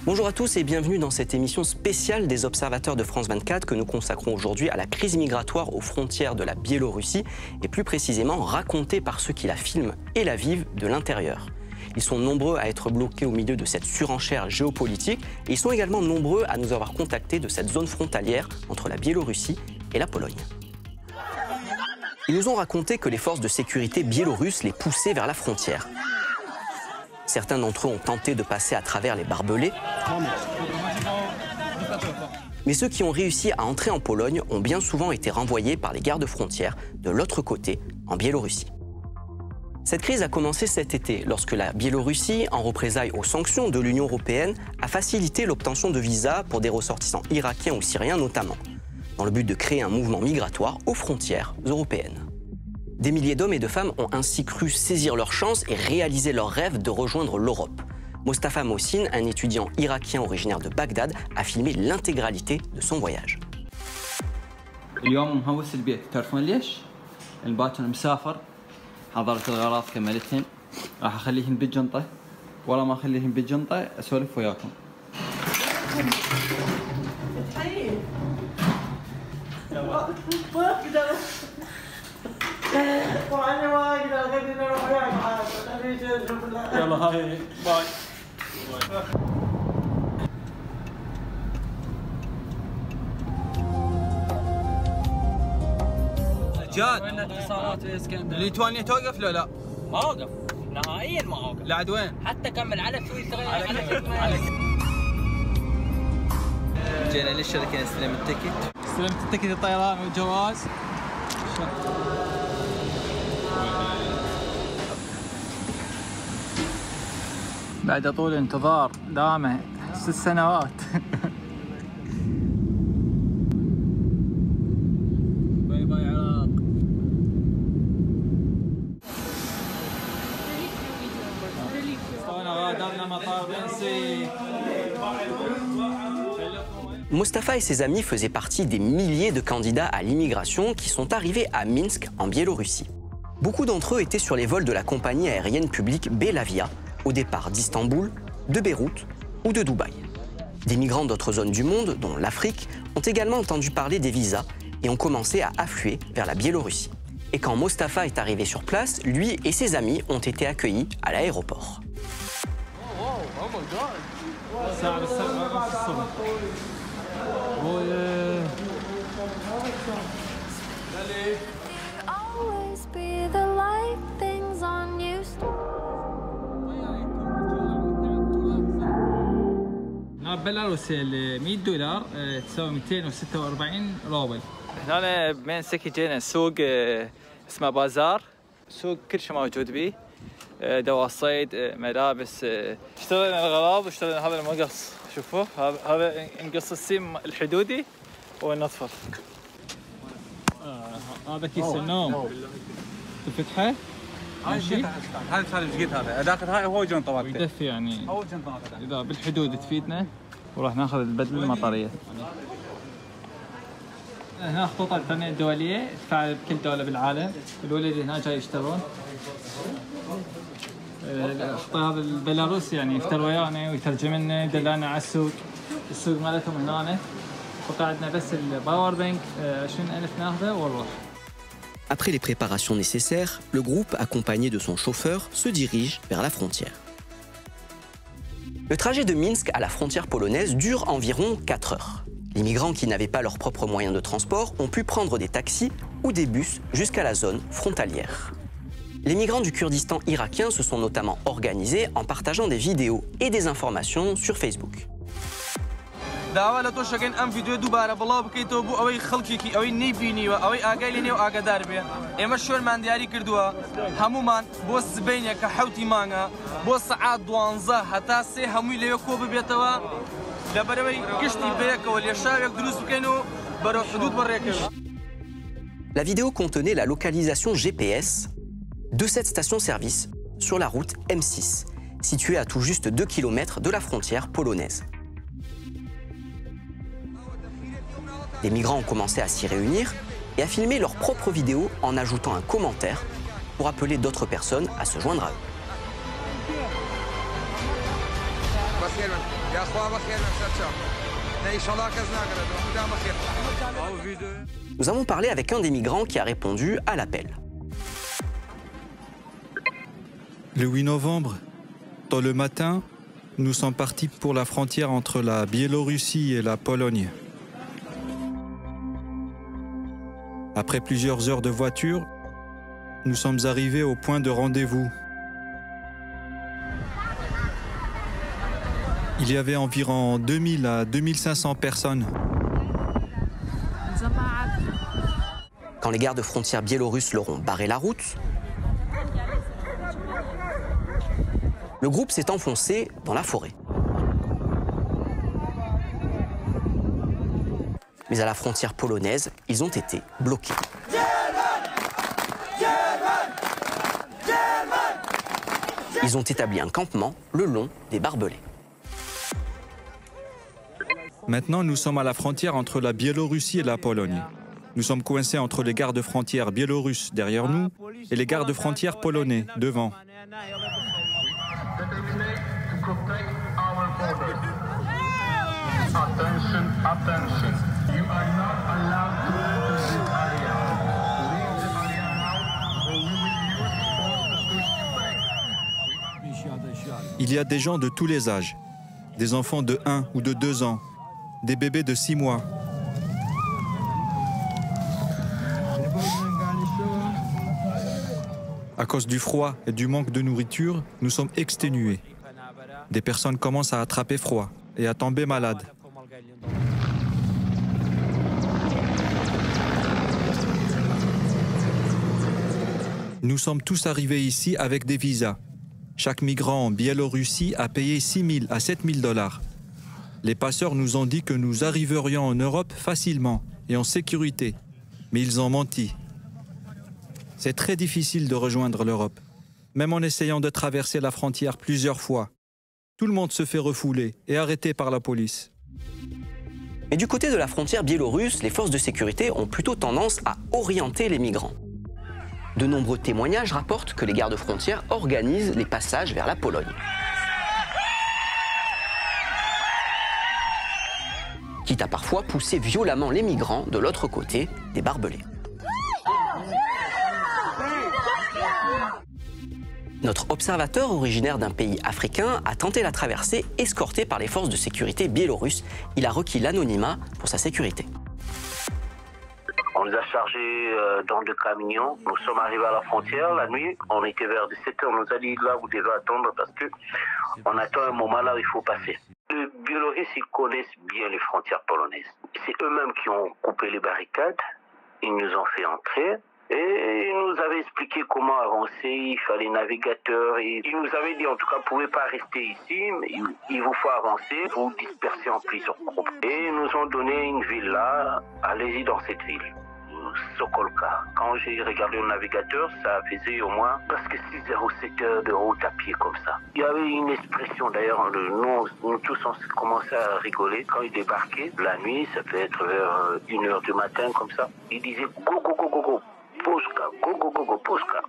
Bonjour à tous et bienvenue dans cette émission spéciale des Observateurs de France 24 que nous consacrons aujourd'hui à la crise migratoire aux frontières de la Biélorussie et plus précisément racontée par ceux qui la filment et la vivent de l'intérieur. Ils sont nombreux à être bloqués au milieu de cette surenchère géopolitique et ils sont également nombreux à nous avoir contactés de cette zone frontalière entre la Biélorussie et la Pologne. Ils nous ont raconté que les forces de sécurité biélorusses les poussaient vers la frontière. Certains d'entre eux ont tenté de passer à travers les barbelés. Mais ceux qui ont réussi à entrer en Pologne ont bien souvent été renvoyés par les gardes-frontières de l'autre côté, en Biélorussie. Cette crise a commencé cet été, lorsque la Biélorussie, en représailles aux sanctions de l'Union européenne, a facilité l'obtention de visas pour des ressortissants irakiens ou syriens notamment, dans le but de créer un mouvement migratoire aux frontières européennes. Des milliers d'hommes et de femmes ont ainsi cru saisir leur chance et réaliser leur rêve de rejoindre l'Europe. Mostafa Mohsin, un étudiant irakien originaire de Bagdad, a filmé l'intégralité de son voyage. اليوم مهوس البيت، تعرفون ليش؟ الباكر مسافر، حضرت الأغراض كملتهن، راح أخليهن بالجنطة، ولا ما أخليهن بالجنطة أسولف وياكم. يلا هاي باي. جاد وين الاتصالات في اسكندر؟ ليتوانيا توقف لو لا؟ ما اوقف نهائيا ما اوقف. لعد وين؟ حتى كمل على سوي على جينا للشركه نستلم التيكت. استلمت التيكت الطيران والجواز. بعد طول انتظار دامه 6 سنوات. باي باي عراق. غادرنا مطار بنسي. Mostafa et ses amis faisaient partie des milliers de candidats à l'immigration qui sont arrivés à Minsk, en Biélorussie. Beaucoup d'entre eux étaient sur les vols de la compagnie aérienne publique Belavia, au départ d'Istanbul, de Beyrouth ou de Dubaï. Des migrants d'autres zones du monde, dont l'Afrique, ont également entendu parler des visas et ont commencé à affluer vers la Biélorussie. Et quand Mostafa est arrivé sur place, lui et ses amis ont été accueillis à l'aéroport. بيلاروسي ال $100 تساوي 246 روبل. هنا بين سكي جينا سوق اسمه بازار، سوق كل شيء موجود به، دواء صيد، ملابس، اشترينا الأغراض واشترينا هذا المقص، شوفوا هذا نقص السيم الحدودي ونطفر. هذا كيس النوم تفتحه ماشي. هذا صار ايش قد هذا؟ ذاك هاي هو جنطه مالته. يدفي يعني. هو جنطه هذا. اذا بالحدود تفيدنا وراح ناخذ البدله المطريه. هنا خطوط التنميه الدوليه تفعل بكل دوله بالعالم، الولد هنا جاي يشتغلون. هذا البيلاروسي يعني يفتر ويانا ويترجم لنا يدلنا على السوق مالتهم هنا. وقعدنا بس الباور بانك 20,000 ناخذه ونروح. Après les préparations nécessaires, le groupe, accompagné de son chauffeur, se dirige vers la frontière. Le trajet de Minsk à la frontière polonaise dure environ 4 heures. Les migrants qui n'avaient pas leurs propres moyens de transport ont pu prendre des taxis ou des bus jusqu'à la zone frontalière. Les migrants du Kurdistan irakien se sont notamment organisés en partageant des vidéos et des informations sur Facebook. داوا لە تۆشەکەن ئەم ڤیدیۆ دووبارە بڵاو بکەیتەوە بۆ ئەوەی خەڵکێکی ئەوەی نەیبینیوە ئەوەی ئاگای لێ نێو ئاگادار بێ. ئێمە شوێنمان دیاری کردووە هەمومان بۆ سبەینێک کە 7 مانگە بۆ سەعات 12 هەتا 3 هەمووی لەوێ کۆ ببێتەوە لەبەرەوەی گشتی بەیەکەوە لێشاوێک دروست بکەین و بەرەو حدود بەڕێکەوە. La vidéo contenait la localisation GPS de cette station-service sur la route M6, située à tout juste 2 km de la frontière polonaise. Les migrants ont commencé à s'y réunir et à filmer leurs propres vidéos en ajoutant un commentaire pour appeler d'autres personnes à se joindre à eux. Nous avons parlé avec un des migrants qui a répondu à l'appel. Le 8 novembre, tôt le matin, nous sommes partis pour la frontière entre la Biélorussie et la Pologne. Après plusieurs heures de voiture, nous sommes arrivés au point de rendez-vous. Il y avait environ 2000 à 2500 personnes. Quand les gardes frontières biélorusses leur ont barré la route, le groupe s'est enfoncé dans la forêt. Mais à la frontière polonaise, ils ont été bloqués. Ils ont établi un campement le long des barbelés. Maintenant, nous sommes à la frontière entre la Biélorussie et la Pologne. Nous sommes coincés entre les gardes frontières biélorusses derrière nous et les gardes frontières polonais devant. Il y a des gens de tous les âges, des enfants de 1 ou de 2 ans, des bébés de 6 mois. À cause du froid et du manque de nourriture, nous sommes exténués. Des personnes commencent à attraper froid et à tomber malades. Nous sommes tous arrivés ici avec des visas. Chaque migrant en Biélorussie a payé 6 000 à 7 000 $. Les passeurs nous ont dit que nous arriverions en Europe facilement et en sécurité, mais ils ont menti. C'est très difficile de rejoindre l'Europe, même en essayant de traverser la frontière plusieurs fois. Tout le monde se fait refouler et arrêter par la police. Mais du côté de la frontière biélorusse, les forces de sécurité ont plutôt tendance à orienter les migrants. De nombreux témoignages rapportent que les gardes frontières organisent les passages vers la Pologne. Quitte à parfois pousser violemment les migrants de l'autre côté des barbelés. Notre observateur, originaire d'un pays africain, a tenté la traversée escorté par les forces de sécurité biélorusses. Il a requis l'anonymat pour sa sécurité. On les a chargés dans deux camions. Nous sommes arrivés à la frontière la nuit. On était vers 17h. On nous a dit là, vous devez attendre parce qu'on attend un moment là où il faut passer. Les Biélorusses, ils connaissent bien les frontières polonaises. C'est eux-mêmes qui ont coupé les barricades. Ils nous ont fait entrer. Et ils nous avaient expliqué comment avancer, il fallait navigateur. Et ils nous avaient dit, en tout cas, vous ne pouvez pas rester ici, mais il vous faut avancer, vous disperser en plusieurs groupes. Et ils nous ont donné une ville là, allez-y dans cette ville, Sokolka. Quand j'ai regardé le navigateur, ça faisait au moins presque 6 heures ou 7 heures de route à pied comme ça. Il y avait une expression d'ailleurs, nous tous on commençait à rigoler quand ils débarquaient la nuit, ça peut être vers 1h du matin comme ça. Ils disaient go, go, go, go, go. Pushka, go, go, go, go, Pushka.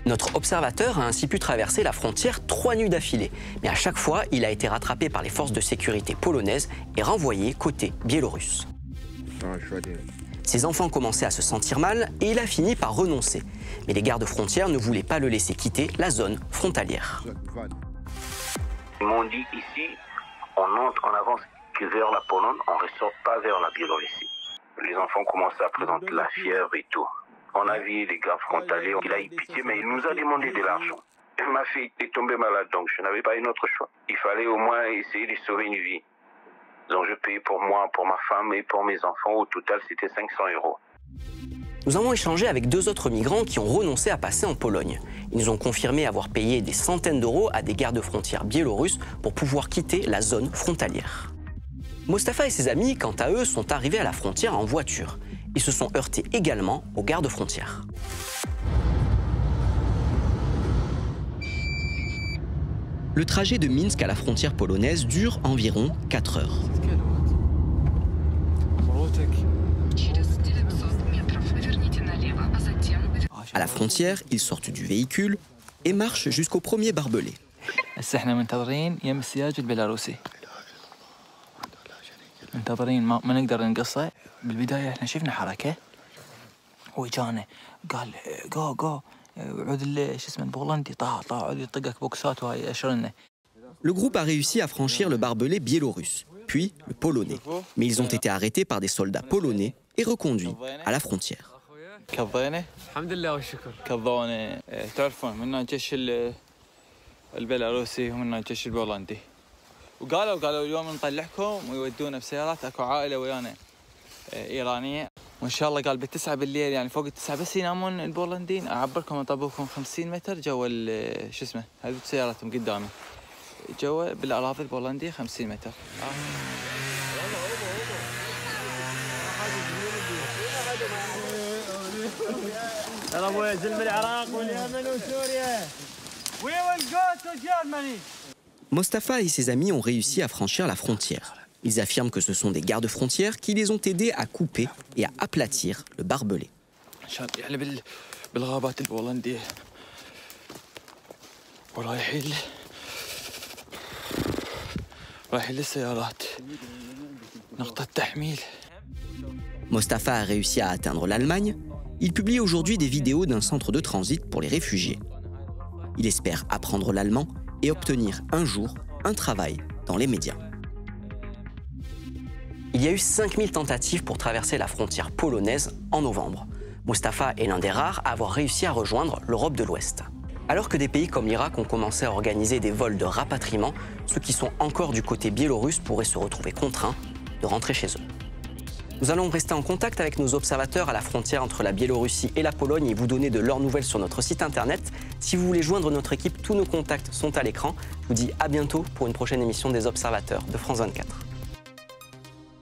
Notre observateur a ainsi pu traverser la frontière 3 nuits d'affilée. Mais à chaque fois, il a été rattrapé par les forces de sécurité polonaises et renvoyé côté biélorusse. Ses enfants commençaient à se sentir mal et il a fini par renoncer. Mais les gardes frontières ne voulaient pas le laisser quitter la zone frontalière. Ils m'ont dit ici, on avance que vers la Pologne, on ne ressort pas vers la Biélorussie. Les enfants commençaient à présenter la fièvre et tout. On a vu les gars frontaliers, il a eu pitié, mais il nous a demandé de l'argent. Ma fille est tombée malade, donc je n'avais pas un autre choix. Il fallait au moins essayer de sauver une vie. Donc je payais pour moi, pour ma femme et pour mes enfants. Au total, c'était 500 €. Nous avons échangé avec 2 autres migrants qui ont renoncé à passer en Pologne. Ils nous ont confirmé avoir payé des centaines d'euros à des gardes frontières biélorusses pour pouvoir quitter la zone frontalière. Mostafa et ses amis, quant à eux, sont arrivés à la frontière en voiture. Ils se sont heurtés également aux gardes frontières. Le trajet de Minsk à la frontière polonaise dure environ 4 heures. À la frontière, ils sortent du véhicule et marchent jusqu'au premier barbelé. هسه احنا منتظرين يم السياج البيلاروسي. منتظرين ما نقدر نقصه. بالبداية احنا شفنا حركة وجانا قال جو عود شو اسمه البولندي طاع عود يطقك بوكسات وهاي اشرنا. Le groupe a réussi à franchir le barbelé biélorusse, puis le polonais. Mais ils ont été arrêtés par des soldats polonais et reconduits à la frontière. كضينا الحمد لله والشكر. كضونا تعرفون منا الجيش البيلاروسي ومنا الجيش البولندي. وقالوا اليوم نطلعكم ويودونا بسيارات. اكو عائله ويانا ايرانيه وان شاء الله قال ب9 بالليل يعني فوق ال9 بس ينامون البولنديين اعبركم اطبقكم 50 متر جوا شو اسمه هذه سيارتهم قدامي جوا بالاراضي البولنديه 50 متر. يلا ابويا زلم العراق واليمن وسوريا والقدس والجرمني. Mostafa et ses amis ont réussi à franchir la frontière. Ils affirment que ce sont des gardes-frontières qui les ont aidés à couper et à aplatir le barbelé. يعني بالغابات البولندية ورايحين للسيارات نقطة تحميل. Mostafa a réussi à atteindre l'Allemagne. Il publie aujourd'hui des vidéos d'un centre de transit pour les réfugiés. Il espère apprendre l'allemand et obtenir un jour un travail dans les médias. Il y a eu 5000 tentatives pour traverser la frontière polonaise en novembre. Mostafa est l'un des rares à avoir réussi à rejoindre l'Europe de l'Ouest. Alors que des pays comme l'Irak ont commencé à organiser des vols de rapatriement, ceux qui sont encore du côté biélorusse pourraient se retrouver contraints de rentrer chez eux. Nous allons rester en contact avec nos observateurs à la frontière entre la Biélorussie et la Pologne et vous donner de leurs nouvelles sur notre site internet. Si vous voulez joindre notre équipe, tous nos contacts sont à l'écran. Je vous dis à bientôt pour une prochaine émission des Observateurs de France 24.